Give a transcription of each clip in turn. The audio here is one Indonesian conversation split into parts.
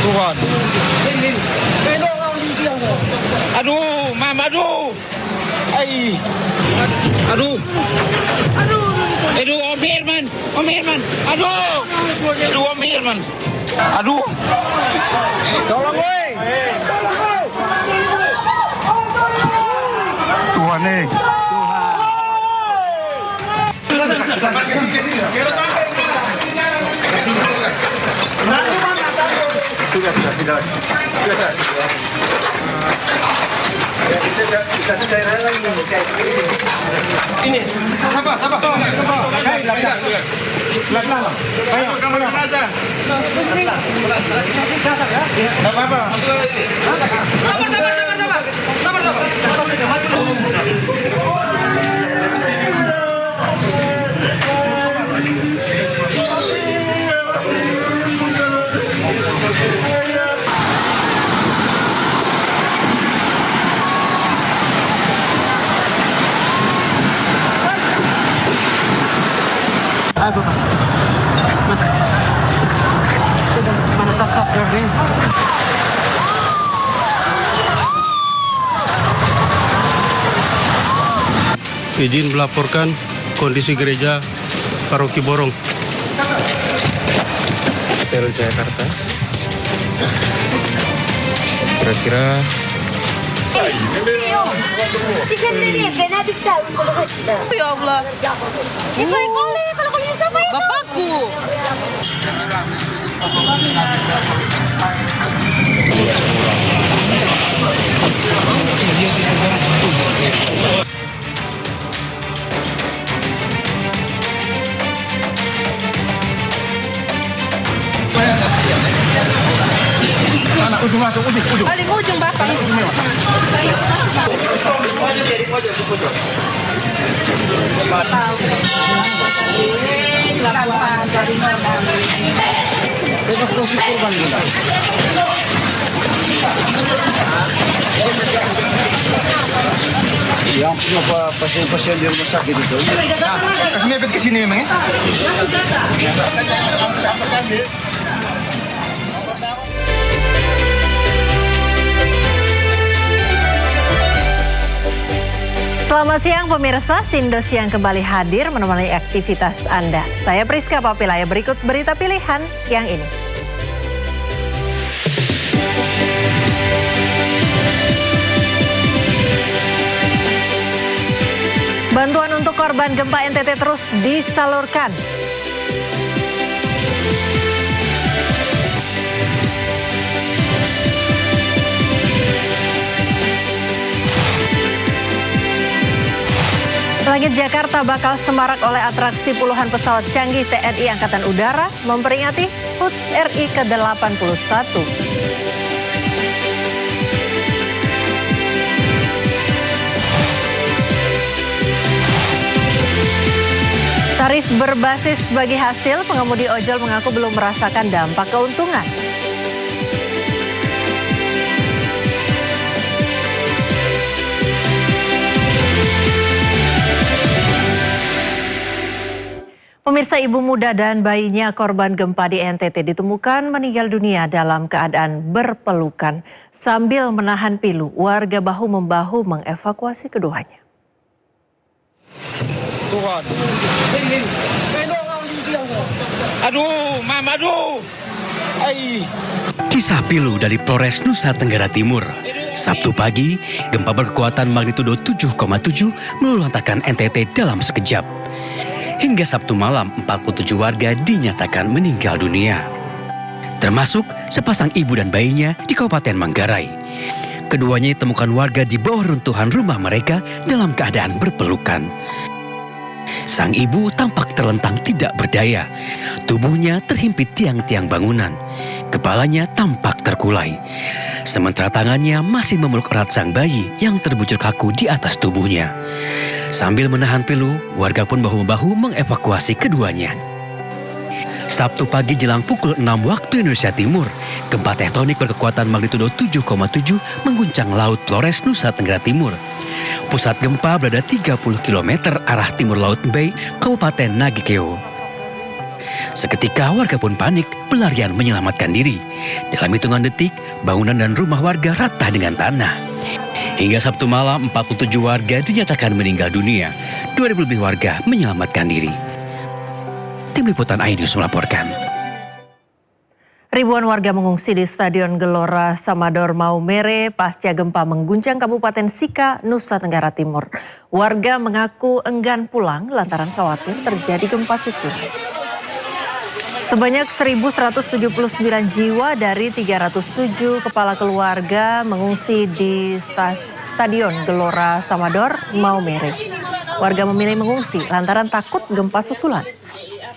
Tuhan. Aduh, Mam, aduh. Ay. Aduh. Aduh, Om Herman. Om Herman. Aduh. Aduh, Om Herman. Aduh. Tolong, woi. Tuhan nih. Ini, sabar. Pelan-pelan. Ayo, kamu aja. Enggak apa-apa. Sabar. Mana tas driver? Izin melaporkan kondisi gereja Paroki Borong. Hotel Jakarta. Kira-kira Ya Allah. Itu kalau kuliah siapa itu? Bapakku. ujung masuk, ujung. Paling ujung Bapak. Bebas kursi kurban juga. Yang punya pasien-pasien di rumah sakit itu. Kasih mepet ke sini memang ya? Selamat siang pemirsa, Sindo Siang kembali hadir menemani aktivitas Anda. Saya Priska Papilaya, berikut berita pilihan siang ini. Bantuan untuk korban gempa NTT terus disalurkan. Langit Jakarta bakal semarak oleh atraksi puluhan pesawat canggih TNI Angkatan Udara memperingati HUT RI ke-81. Tarif berbasis bagi hasil, pengemudi ojol mengaku belum merasakan dampak keuntungan. Pemirsa, ibu muda dan bayinya korban gempa di NTT ditemukan meninggal dunia dalam keadaan berpelukan. Sambil menahan pilu, warga bahu-membahu mengevakuasi keduanya. Tuhan. Aduh, Mam, aduh. Ay. Kisah pilu dari Polres Nusa Tenggara Timur. Sabtu pagi, gempa berkekuatan magnitudo 7,7 meluluhlantakkan NTT dalam sekejap. Hingga Sabtu malam, 47 warga dinyatakan meninggal dunia. Termasuk sepasang ibu dan bayinya di Kabupaten Manggarai. Keduanya ditemukan warga di bawah runtuhan rumah mereka dalam keadaan berpelukan. Sang ibu tampak terlentang tidak berdaya. Tubuhnya terhimpit tiang-tiang bangunan. Kepalanya tampak terkulai. Sementara tangannya masih memeluk erat sang bayi yang terbujur kaku di atas tubuhnya. Sambil menahan pilu, warga pun bahu-membahu mengevakuasi keduanya. Sabtu pagi jelang pukul 6 waktu Indonesia Timur, gempa tektonik berkekuatan magnitudo 7,7 mengguncang Laut Flores, Nusa Tenggara Timur. Pusat gempa berada 30 km arah timur Laut Bay, Kabupaten Nagekeo. Seketika warga pun panik, berlarian menyelamatkan diri. Dalam hitungan detik, bangunan dan rumah warga rata dengan tanah. Hingga Sabtu malam, 47 warga dinyatakan meninggal dunia. 2.000 lebih warga menyelamatkan diri. Tim Liputan iNews melaporkan. Ribuan warga mengungsi di Stadion Gelora Samador Maumere pasca gempa mengguncang Kabupaten Sika, Nusa Tenggara Timur. Warga mengaku enggan pulang lantaran khawatir terjadi gempa susulan. Sebanyak 1.179 jiwa dari 307 kepala keluarga mengungsi di Stadion Gelora Samador Maumere. Warga memilih mengungsi lantaran takut gempa susulan.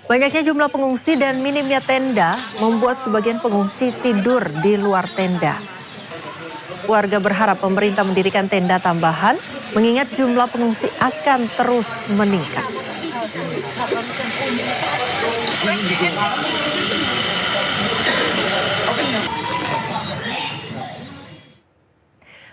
Banyaknya jumlah pengungsi dan minimnya tenda membuat sebagian pengungsi tidur di luar tenda. Warga berharap pemerintah mendirikan tenda tambahan mengingat jumlah pengungsi akan terus meningkat.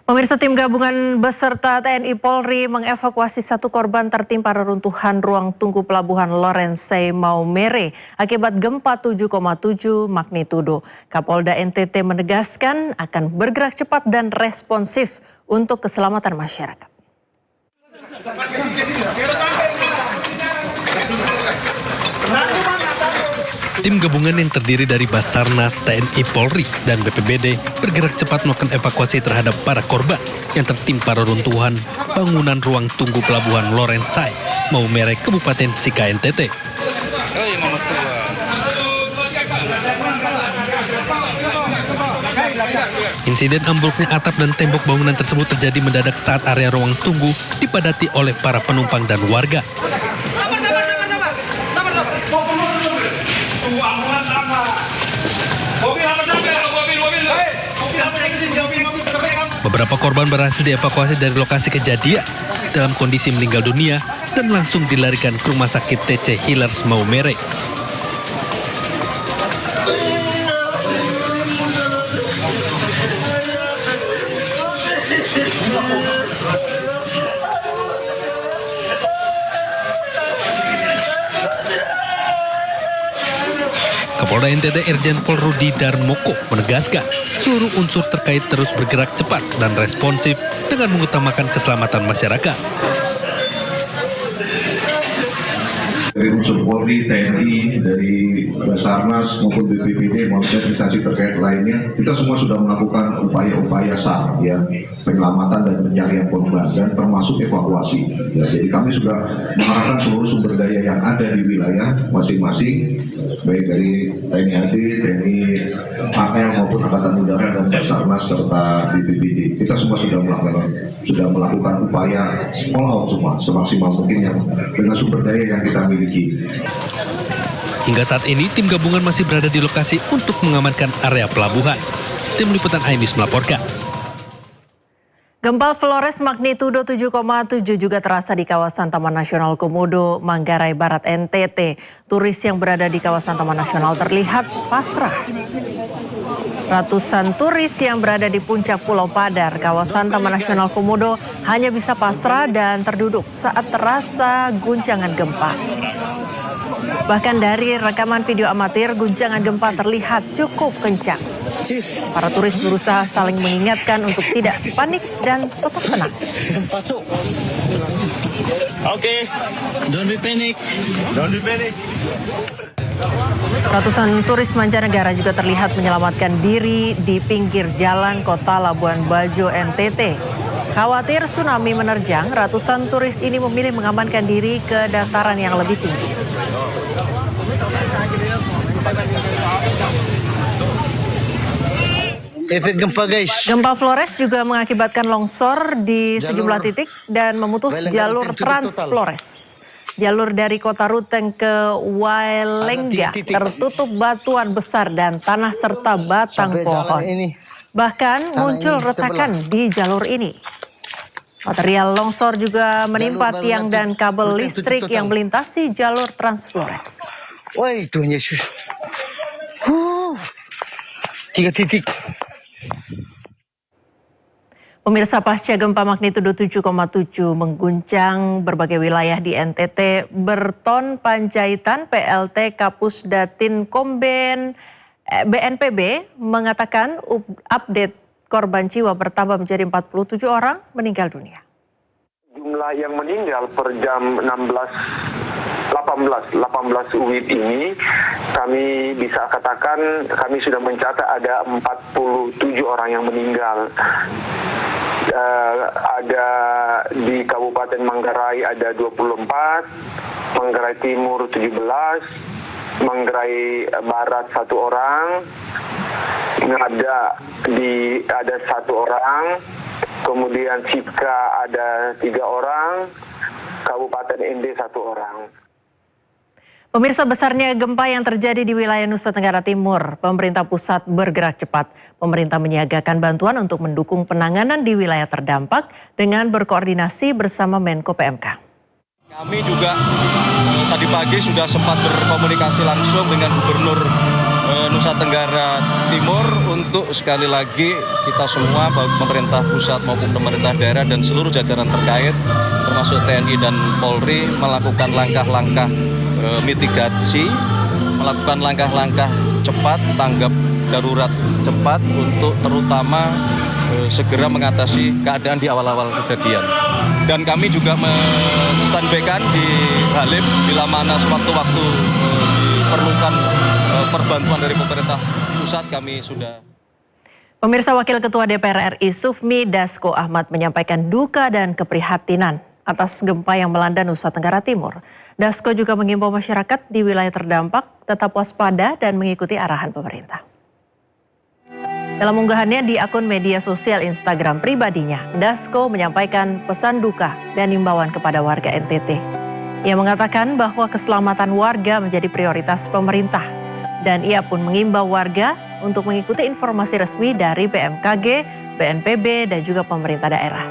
Pemirsa, tim gabungan beserta TNI Polri mengevakuasi satu korban tertimpa reruntuhan ruang tunggu pelabuhan Lorensai Maumere akibat gempa 7,7 magnitudo. Kapolda NTT menegaskan akan bergerak cepat dan responsif untuk keselamatan masyarakat. Tim gabungan yang terdiri dari Basarnas, TNI Polri, dan BPBD bergerak cepat melakukan evakuasi terhadap para korban yang tertimpa reruntuhan bangunan ruang tunggu pelabuhan Lorensai, Maumere, Kabupaten Sika, NTT. Insiden ambruknya atap dan tembok bangunan tersebut terjadi mendadak saat area ruang tunggu dipadati oleh para penumpang dan warga. Beberapa korban berhasil dievakuasi dari lokasi kejadian dalam kondisi meninggal dunia dan langsung dilarikan ke Rumah Sakit TC Healers Maumere. Kapolda NTT Irjen Pol Rudi Darmoko menegaskan seluruh unsur terkait terus bergerak cepat dan responsif dengan mengutamakan keselamatan masyarakat. Dari unsur Polri, TNI, dari Basarnas maupun BPBD maupun instansi terkait lainnya, kita semua sudah melakukan upaya-upaya SAR, ya, penyelamatan dan pencarian korban dan termasuk evakuasi. Ya, jadi kami sudah mengarahkan seluruh sumber daya yang ada di wilayah masing-masing, baik dari TNI AD, TNI AL maupun Angkatan Udara dan Basarnas serta BPBD. Kita semua sudah melakukan upaya all out semua semaksimal mungkin yang dengan sumber daya yang kita miliki. Hingga saat ini, tim gabungan masih berada di lokasi untuk mengamankan area pelabuhan. Tim Liputan iNews melaporkan. Gempa Flores magnitudo 7,7 juga terasa di kawasan Taman Nasional Komodo, Manggarai Barat, NTT. Turis yang berada di kawasan Taman Nasional terlihat pasrah. Ratusan turis yang berada di puncak Pulau Padar, kawasan Taman Nasional Komodo, hanya bisa pasrah dan terduduk saat terasa guncangan gempa. Bahkan dari rekaman video amatir, guncangan gempa terlihat cukup kencang. Para turis berusaha saling mengingatkan untuk tidak panik dan tetap tenang. Okay, don't be panic. Don't be panic. Ratusan turis mancanegara juga terlihat menyelamatkan diri di pinggir jalan kota Labuan Bajo, NTT. Khawatir tsunami menerjang, ratusan turis ini memilih mengamankan diri ke dataran yang lebih tinggi. Efek gempa, guys. Gempa Flores juga mengakibatkan longsor di sejumlah titik dan memutus jalur Trans Flores. Jalur dari kota Ruteng ke Wailengga tertutup batuan besar dan tanah serta batang pohon. Bahkan muncul retakan di jalur ini. Material longsor juga menimpa tiang dan kabel listrik yang melintasi jalur Trans Flores. Wah, Tuhan Yesus. 3 titik. Pemirsa, pasca gempa magnitudo 7,7 mengguncang berbagai wilayah di NTT, Berton Panjaitan PLT Kapus Datin Komben BNPB mengatakan update korban jiwa bertambah menjadi 47 orang meninggal dunia. Jumlah yang meninggal per jam 18 WIB ini kami bisa katakan kami sudah mencatat ada 47 orang yang meninggal. Ada di Kabupaten Manggarai ada 24, Manggarai Timur 17, Manggarai Barat 1 orang, Ngada ada 1 orang, kemudian Cipka ada 3 orang, Kabupaten ND 1 orang. Pemirsa, besarnya gempa yang terjadi di wilayah Nusa Tenggara Timur, pemerintah pusat bergerak cepat. Pemerintah menyiagakan bantuan untuk mendukung penanganan di wilayah terdampak dengan berkoordinasi bersama Menko PMK. Kami juga tadi pagi sudah sempat berkomunikasi langsung dengan Gubernur Nusa Tenggara Timur untuk sekali lagi kita semua, baik pemerintah pusat maupun pemerintah daerah dan seluruh jajaran terkait, termasuk TNI dan Polri, melakukan langkah-langkah mitigasi, melakukan langkah-langkah cepat, tanggap darurat cepat untuk terutama segera mengatasi keadaan di awal-awal kejadian. Dan kami juga men-standby-kan di Halim bila mana sewaktu-waktu diperlukan perbantuan dari pemerintah pusat, kami sudah. Pemirsa, Wakil Ketua DPR RI Sufmi Dasko Ahmad menyampaikan duka dan keprihatinan atas gempa yang melanda Nusa Tenggara Timur. Dasko juga mengimbau masyarakat di wilayah terdampak tetap waspada dan mengikuti arahan pemerintah. Dalam unggahannya di akun media sosial Instagram pribadinya, Dasko menyampaikan pesan duka dan imbauan kepada warga NTT. Ia mengatakan bahwa keselamatan warga menjadi prioritas pemerintah dan ia pun mengimbau warga untuk mengikuti informasi resmi dari BMKG, BNPB, dan juga pemerintah daerah.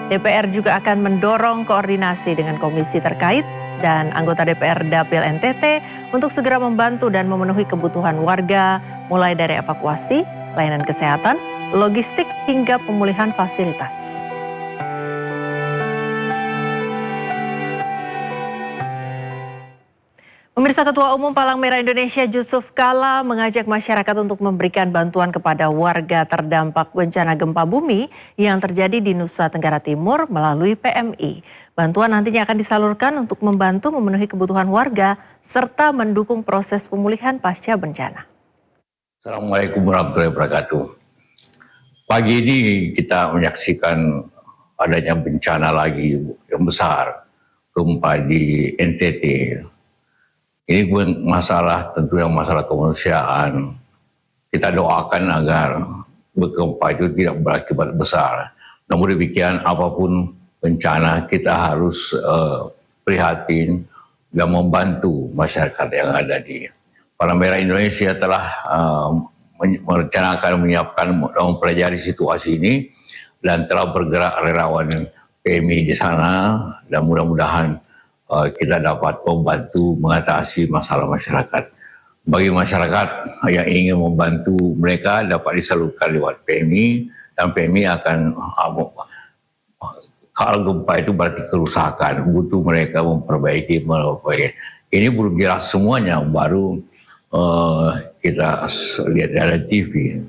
DPR juga akan mendorong koordinasi dengan komisi terkait dan anggota DPR Dapil NTT untuk segera membantu dan memenuhi kebutuhan warga, mulai dari evakuasi, layanan kesehatan, logistik, hingga pemulihan fasilitas. Pemirsa, Ketua Umum Palang Merah Indonesia Jusuf Kalla mengajak masyarakat untuk memberikan bantuan kepada warga terdampak bencana gempa bumi yang terjadi di Nusa Tenggara Timur melalui PMI. Bantuan nantinya akan disalurkan untuk membantu memenuhi kebutuhan warga serta mendukung proses pemulihan pasca bencana. Assalamualaikum warahmatullahi wabarakatuh. Pagi ini kita menyaksikan adanya bencana lagi yang besar, gempa di NTT. Ini masalah, tentu yang masalah kemanusiaan. Kita doakan agar gempa itu tidak berakibat besar. Namun demikian, apapun bencana kita harus prihatin dan membantu masyarakat yang ada di Palang Merah Indonesia telah merencanakan, menyiapkan dan mempelajari situasi ini dan telah bergerak relawan PMI di sana dan mudah-mudahan kita dapat membantu mengatasi masalah masyarakat. Bagi masyarakat yang ingin membantu mereka dapat disalurkan lewat PMI dan PMI akan kalau gempa itu berarti kerusakan, butuh mereka memperbaiki. Ini belum jelas semuanya, baru kita lihat dari TV.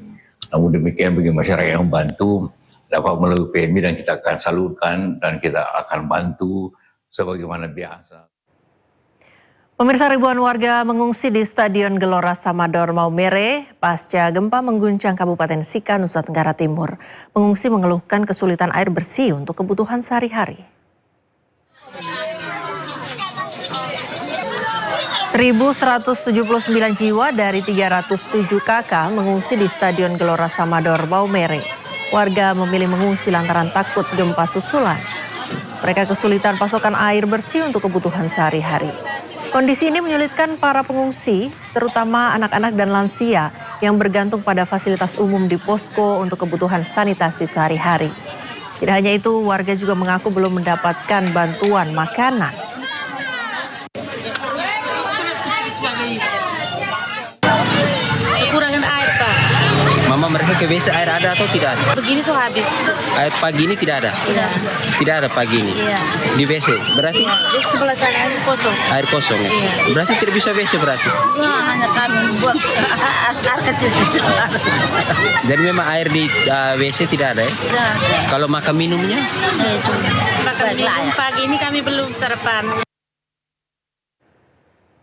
Namun demikian bagi masyarakat yang membantu dapat melalui PMI dan kita akan salurkan dan kita akan bantu sebagaimana biasa. Pemirsa, ribuan warga mengungsi di Stadion Gelora Samador Maumere pasca gempa mengguncang Kabupaten Sika, Nusa Tenggara Timur. Pengungsi mengeluhkan kesulitan air bersih untuk kebutuhan sehari-hari. 1.179 jiwa dari 307 KK mengungsi di Stadion Gelora Samador Maumere. Warga memilih mengungsi lantaran takut gempa susulan. Mereka kesulitan pasokan air bersih untuk kebutuhan sehari-hari. Kondisi ini menyulitkan para pengungsi, terutama anak-anak dan lansia yang bergantung pada fasilitas umum di posko untuk kebutuhan sanitasi sehari-hari. Tidak hanya itu, warga juga mengaku belum mendapatkan bantuan makanan. Kekurangan air, Pak. Apakah ke WC air ada atau tidak ada? Begini so habis. Air pagi ini tidak ada? Tidak. Tidak ada pagi ini? Iya. Di WC? Berarti? Iya. Di sebelah sana air kosong. Air kosong ya? Iya. Berarti tidak bisa WC berarti? Nah, hanya kami buat air kecil. Jadi memang air di WC tidak ada ya? Tidak ada. Kalau makan minumnya? Makan minum pagi ini kami belum sarapan.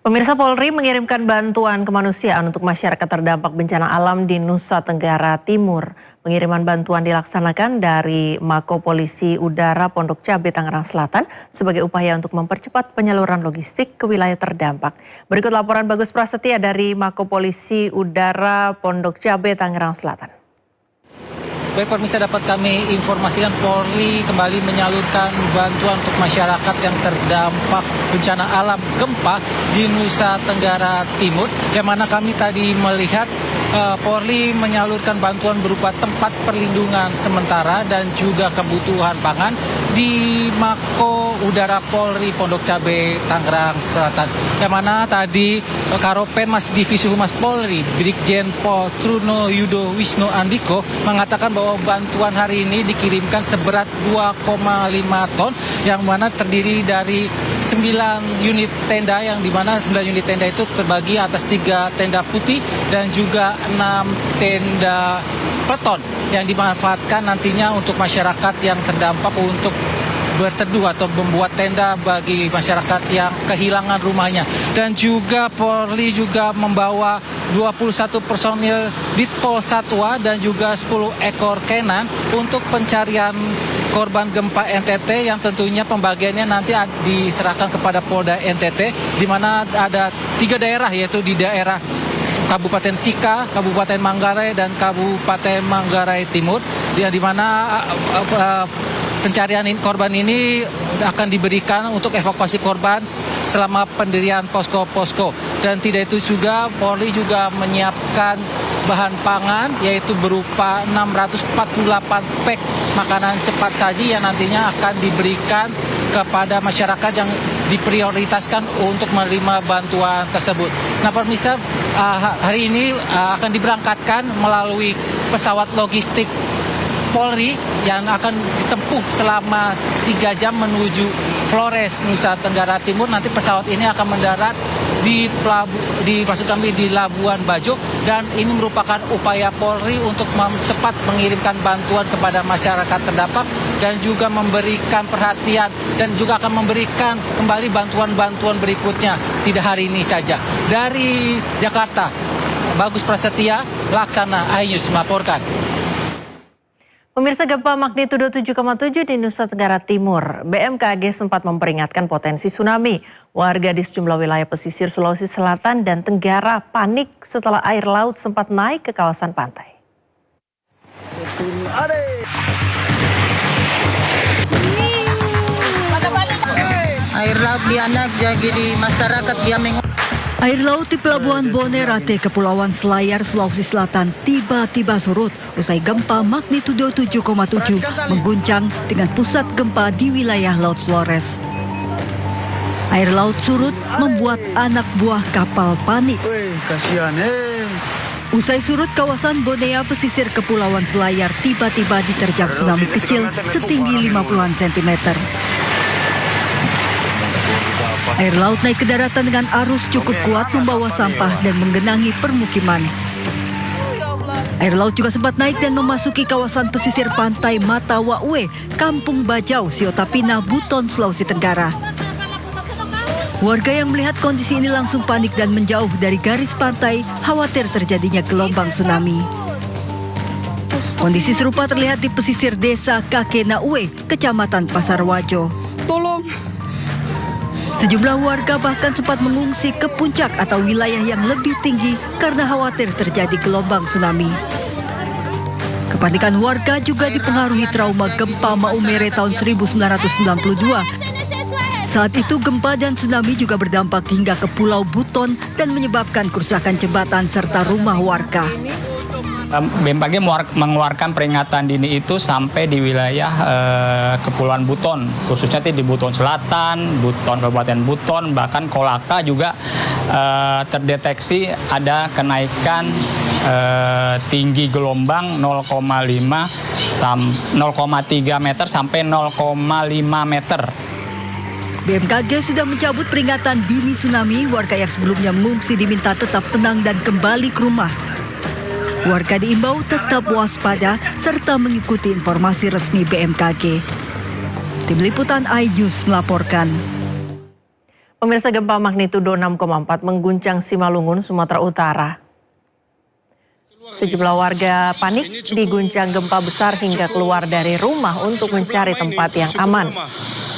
Pemirsa, Polri mengirimkan bantuan kemanusiaan untuk masyarakat terdampak bencana alam di Nusa Tenggara Timur. Pengiriman bantuan dilaksanakan dari Mako Polisi Udara Pondok Cabe Tangerang Selatan sebagai upaya untuk mempercepat penyaluran logistik ke wilayah terdampak. Berikut laporan Bagus Prasetya dari Mako Polisi Udara Pondok Cabe Tangerang Selatan. Baik pemirsa, dapat kami informasikan Polri kembali menyalurkan bantuan untuk masyarakat yang terdampak bencana alam gempa di Nusa Tenggara Timur, yang mana kami tadi melihat Polri menyalurkan bantuan berupa tempat perlindungan sementara dan juga kebutuhan pangan di Mako Udara Polri Pondok Cabe Tangerang Selatan, yang mana tadi Karopenmas Divisi Humas Polri Brigjen Pol Truno Yudo Wisnu Andiko mengatakan bahwa bantuan hari ini dikirimkan seberat 2,5 ton, yang mana terdiri dari 9 unit tenda, yang dimana 9 unit tenda itu terbagi atas 3 tenda putih dan juga 6 tenda peleton yang dimanfaatkan nantinya untuk masyarakat yang terdampak untuk berteduh atau membuat tenda bagi masyarakat yang kehilangan rumahnya. Dan juga Polri juga membawa 21 personil Ditpol Satwa dan juga 10 ekor kenan untuk pencarian korban gempa NTT, yang tentunya pembagiannya nanti diserahkan kepada Polda NTT, di mana ada 3 daerah, yaitu di daerah Kabupaten Sika, Kabupaten Manggarai, dan Kabupaten Manggarai Timur, yang dimana pencarian korban ini akan diberikan untuk evakuasi korban selama pendirian posko-posko. Dan tidak itu juga, Polri juga menyiapkan bahan pangan, yaitu berupa 648 pack makanan cepat saji yang nantinya akan diberikan kepada masyarakat yang diprioritaskan untuk menerima bantuan tersebut. Nah pemirsa, hari ini akan diberangkatkan melalui pesawat logistik Polri yang akan ditempuh selama 3 jam menuju Flores, Nusa Tenggara Timur. Nanti pesawat ini akan mendarat di Labuan Bajo, dan ini merupakan upaya Polri untuk cepat mengirimkan bantuan kepada masyarakat terdampak dan juga memberikan perhatian dan juga akan memberikan kembali bantuan-bantuan berikutnya, tidak hari ini saja. Dari Jakarta, Bagus Prasetya, Laksana iNews melaporkan. Pemirsa, gempa magnitudo 7,7 di Nusa Tenggara Timur. BMKG sempat memperingatkan potensi tsunami. Warga di sejumlah wilayah pesisir Sulawesi Selatan dan Tenggara panik setelah air laut sempat naik ke kawasan pantai. Air laut di anak jadi di masyarakat dia Air laut di Pelabuhan Bonerate, Kepulauan Selayar, Sulawesi Selatan tiba-tiba surut usai gempa magnitudo 7,7 mengguncang dengan pusat gempa di wilayah Laut Flores. Air laut surut membuat anak buah kapal panik. Usai surut, kawasan Bonea pesisir Kepulauan Selayar tiba-tiba diterjang tsunami kecil setinggi 50-an sentimeter. Air laut naik ke daratan dengan arus cukup kuat membawa sampah dan menggenangi permukiman. Air laut juga sempat naik dan memasuki kawasan pesisir pantai Matawaue, Kampung Bajau, Siotapina, Buton, Sulawesi Tenggara. Warga yang melihat kondisi ini langsung panik dan menjauh dari garis pantai, khawatir terjadinya gelombang tsunami. Kondisi serupa terlihat di pesisir desa Kakenaue, Kecamatan Pasarwajo. Sejumlah warga bahkan sempat mengungsi ke puncak atau wilayah yang lebih tinggi karena khawatir terjadi gelombang tsunami. Kepanikan warga juga dipengaruhi trauma gempa Maumere tahun 1992. Saat itu gempa dan tsunami juga berdampak hingga ke Pulau Buton dan menyebabkan kerusakan jembatan serta rumah warga. BMKG mengeluarkan peringatan dini itu sampai di wilayah Kepulauan Buton, khususnya di Buton Selatan, Buton Kabupaten Buton, bahkan Kolaka juga terdeteksi ada kenaikan tinggi gelombang 0,3 meter sampai 0,5 meter. BMKG sudah mencabut peringatan dini tsunami. Warga yang sebelumnya mengungsi diminta tetap tenang dan kembali ke rumah. Warga diimbau tetap waspada serta mengikuti informasi resmi BMKG. Tim Liputan iNews melaporkan. Pemirsa, gempa magnitudo 6,4 mengguncang Simalungun, Sumatera Utara. Sejumlah warga panik diguncang gempa besar hingga keluar dari rumah untuk mencari tempat yang aman.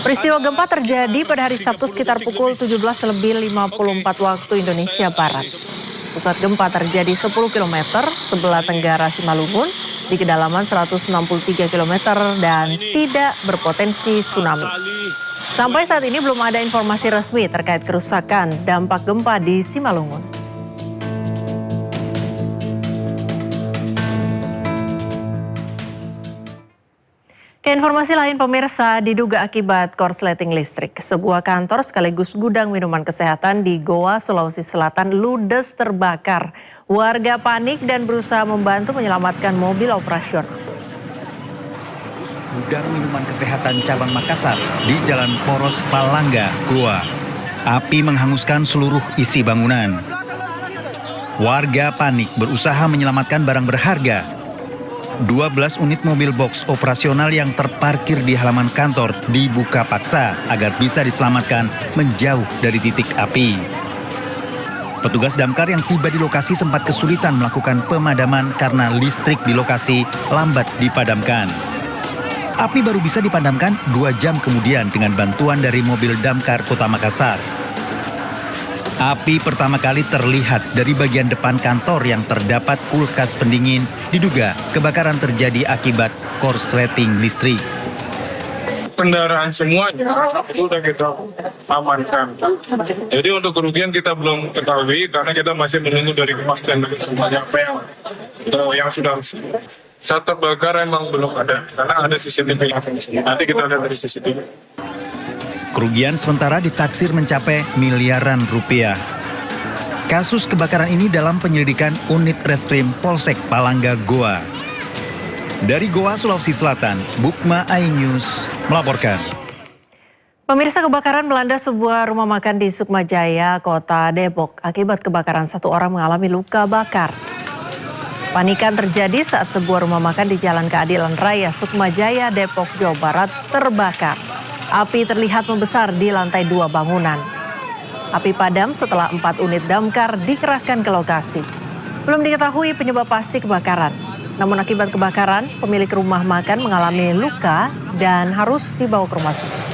Peristiwa gempa terjadi pada hari Sabtu sekitar pukul 17:54 waktu Indonesia Barat. Pusat gempa terjadi 10 km sebelah tenggara Simalungun di kedalaman 163 km dan tidak berpotensi tsunami. Sampai saat ini belum ada informasi resmi terkait kerusakan dampak gempa di Simalungun. Ke informasi lain, pemirsa, diduga akibat korsleting listrik, sebuah kantor sekaligus gudang minuman kesehatan di Goa, Sulawesi Selatan ludes terbakar. Warga panik dan berusaha membantu menyelamatkan mobil operasional. Gudang minuman kesehatan cabang Makassar di Jalan Poros Palangga, Goa. Api menghanguskan seluruh isi bangunan. Warga panik berusaha menyelamatkan barang berharga. 12 unit mobil box operasional yang terparkir di halaman kantor dibuka paksa agar bisa diselamatkan menjauh dari titik api. Petugas damkar yang tiba di lokasi sempat kesulitan melakukan pemadaman karena listrik di lokasi lambat dipadamkan. Api baru bisa dipadamkan 2 jam kemudian dengan bantuan dari mobil damkar Kota Makassar. Api pertama kali terlihat dari bagian depan kantor yang terdapat kulkas pendingin. Diduga kebakaran terjadi akibat korsleting listrik. Kendaraan semuanya itu sudah kita amankan. Jadi untuk kerugian kita belum ketahui karena kita masih menunggu dari kepastian dari semuanya apa yang sudah saat terbakar emang belum ada karena ada CCTV langsung. Nanti kita lihat dari CCTV. Kerugian sementara ditaksir mencapai miliaran rupiah. Kasus kebakaran ini dalam penyelidikan unit reskrim Polsek Palangga, Goa. Dari Goa, Sulawesi Selatan, Bukma iNews melaporkan. Pemirsa, kebakaran melanda sebuah rumah makan di Sukmajaya, Kota Depok. Akibat kebakaran, 1 orang mengalami luka bakar. Panikan terjadi saat sebuah rumah makan di Jalan Keadilan Raya, Sukmajaya, Depok, Jawa Barat terbakar. Api terlihat membesar di lantai 2 bangunan. Api padam setelah 4 unit damkar dikerahkan ke lokasi. Belum diketahui penyebab pasti kebakaran. Namun akibat kebakaran, pemilik rumah makan mengalami luka dan harus dibawa ke rumah sakit.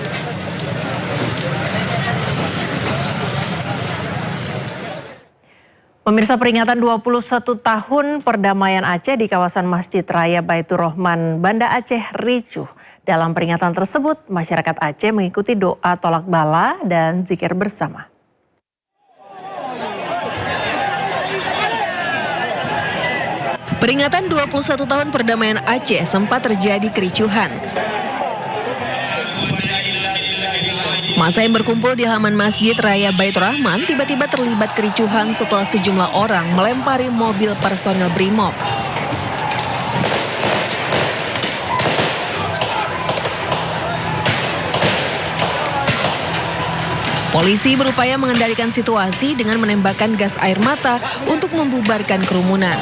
Pemirsa, peringatan 21 tahun perdamaian Aceh di kawasan Masjid Raya Baitur Rahman, Banda Aceh ricuh. Dalam peringatan tersebut, masyarakat Aceh mengikuti doa tolak bala dan zikir bersama. Peringatan 21 tahun perdamaian Aceh sempat terjadi kericuhan. Masa yang berkumpul di halaman Masjid Raya Baitur Rahman tiba-tiba terlibat kericuhan setelah sejumlah orang melempari mobil personel Brimob. Polisi berupaya mengendalikan situasi dengan menembakkan gas air mata untuk membubarkan kerumunan.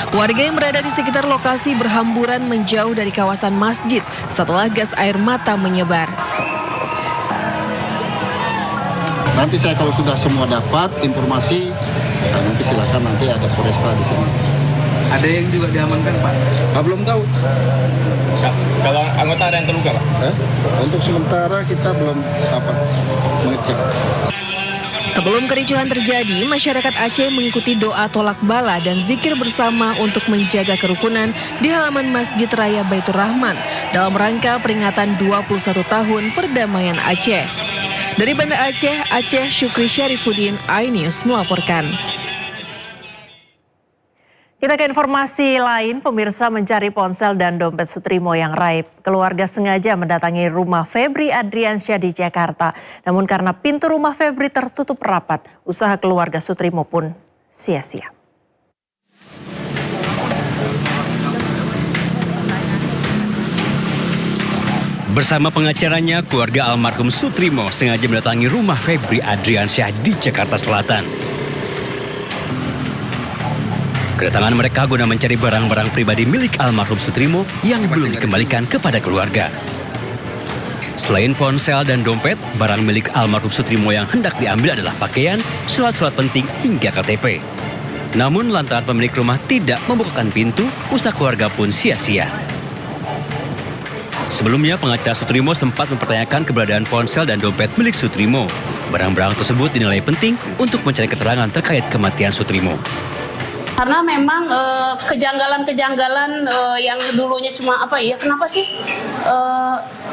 Warga yang berada di sekitar lokasi berhamburan menjauh dari kawasan masjid setelah gas air mata menyebar. Nanti saya kalau sudah semua dapat informasi, nanti silakan nanti ada Polresta di sini. Ada yang juga diamankan, Pak? Belum tahu. Kalau anggota ada yang terluka, Pak? Untuk sementara kita belum mengecek. Sebelum kericuhan terjadi, masyarakat Aceh mengikuti doa tolak bala dan zikir bersama untuk menjaga kerukunan di halaman Masjid Raya Baitur Rahman dalam rangka peringatan 21 tahun perdamaian Aceh. Dari Banda Aceh, Aceh Syukri Syarifuddin, iNews melaporkan. Kita ke informasi lain, pemirsa mencari ponsel dan dompet Sutrimo yang raib. Keluarga sengaja mendatangi rumah Febri Adriansyah di Jakarta. Namun karena pintu rumah Febri tertutup rapat, usaha keluarga Sutrimo pun sia-sia. Bersama pengacaranya, keluarga almarhum Sutrimo sengaja mendatangi rumah Febri Adriansyah di Jakarta Selatan. Kedatangan mereka guna mencari barang-barang pribadi milik almarhum Sutrimo yang belum dikembalikan kepada keluarga. Selain ponsel dan dompet, barang milik almarhum Sutrimo yang hendak diambil adalah pakaian, surat-surat penting hingga KTP. Namun lantaran pemilik rumah tidak membukakan pintu, usaha keluarga pun sia-sia. Sebelumnya, pengacara Sutrimo sempat mempertanyakan keberadaan ponsel dan dompet milik Sutrimo. Barang-barang tersebut dinilai penting untuk mencari keterangan terkait kematian Sutrimo. Karena memang kejanggalan-kejanggalan yang dulunya cuma kenapa sih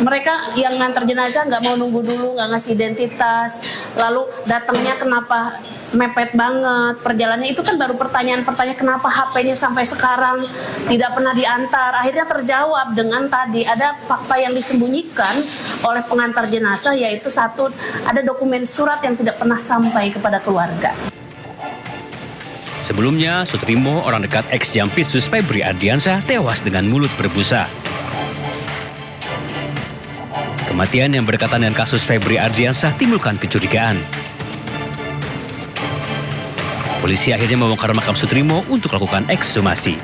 mereka yang ngantar jenazah nggak mau nunggu dulu, nggak ngasih identitas, lalu datangnya kenapa mepet banget perjalanannya, itu kan baru pertanyaan-pertanyaan kenapa HP-nya sampai sekarang tidak pernah diantar. Akhirnya terjawab dengan tadi ada fakta yang disembunyikan oleh pengantar jenazah, yaitu satu, ada dokumen surat yang tidak pernah sampai kepada keluarga. Sebelumnya, Sutrimo, orang dekat ex-Jampitsus Febri Adriansyah, tewas dengan mulut berbusa. Kematian yang berdekatan dengan kasus Febri Adriansyah timbulkan kecurigaan. Polisi akhirnya membongkar makam Sutrimo untuk lakukan ekshumasi.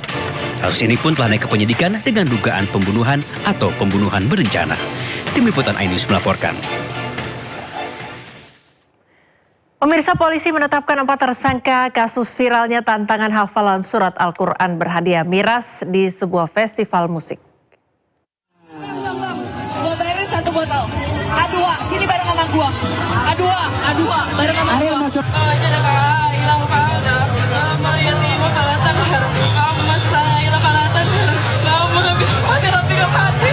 Kasus ini pun telah naik ke penyidikan dengan dugaan pembunuhan atau pembunuhan berencana. Tim Liputan iNews melaporkan. Pemirsa, polisi menetapkan 4 tersangka kasus viralnya tantangan hafalan surat Al-Quran berhadiah miras di sebuah festival musik. Gua bayarin 1 botol. A2, sini bareng sama gua. A2, bareng sama gua. Hilang pada, melihat lima kalatan, masa hilang kalatan, kamu mengambil hati hati.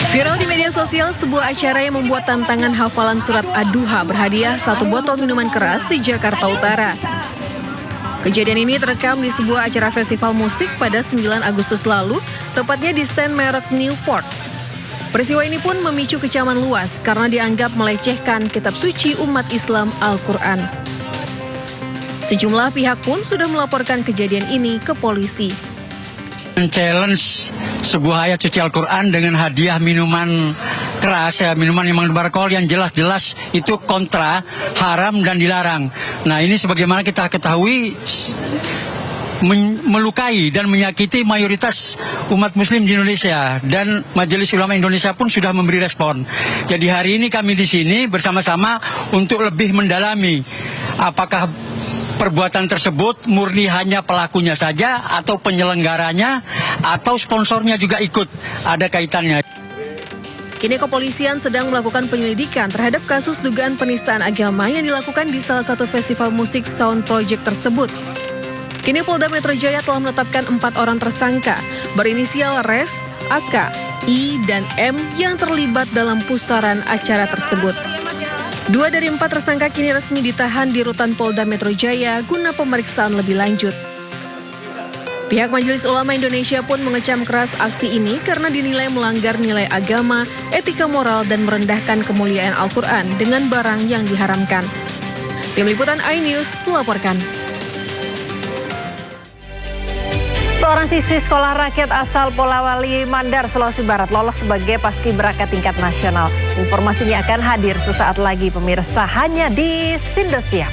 Viral di media sosial sebuah acara yang membuat tantangan hafalan surat Ad-Duha berhadiah 1 botol minuman keras di Jakarta Utara. Kejadian ini terekam di sebuah acara festival musik pada 9 Agustus lalu, tepatnya di stand merek Newport. Peristiwa ini pun memicu kecaman luas karena dianggap melecehkan kitab suci umat Islam Al-Quran. Sejumlah pihak pun sudah melaporkan kejadian ini ke polisi. Challenge sebuah ayat suci Al-Quran dengan hadiah minuman keras, minuman yang mengandung beralkohol yang jelas-jelas itu kontra, haram dan dilarang. Nah, ini sebagaimana kita ketahui melukai dan menyakiti mayoritas umat muslim di Indonesia, dan Majelis Ulama Indonesia pun sudah memberi respon. Jadi hari ini kami di sini bersama-sama untuk lebih mendalami apakah perbuatan tersebut murni hanya pelakunya saja atau penyelenggaranya atau sponsornya juga ikut ada kaitannya. Kini kepolisian sedang melakukan penyelidikan terhadap kasus dugaan penistaan agama yang dilakukan di salah satu festival musik Sound Project tersebut. Kini Polda Metro Jaya telah menetapkan 4 orang tersangka berinisial Res, AK, I, dan M yang terlibat dalam pusaran acara tersebut. 2 dari 4 tersangka kini resmi ditahan di rutan Polda Metro Jaya guna pemeriksaan lebih lanjut. Pihak Majelis Ulama Indonesia pun mengecam keras aksi ini karena dinilai melanggar nilai agama, etika moral, dan merendahkan kemuliaan Al-Quran dengan barang yang diharamkan. Tim Liputan iNews melaporkan. Seorang siswi sekolah rakyat asal Polawali Mandar, Sulawesi Barat lolos sebagai paskibraka tingkat nasional. Informasinya akan hadir sesaat lagi pemirsa hanya di Indosiar.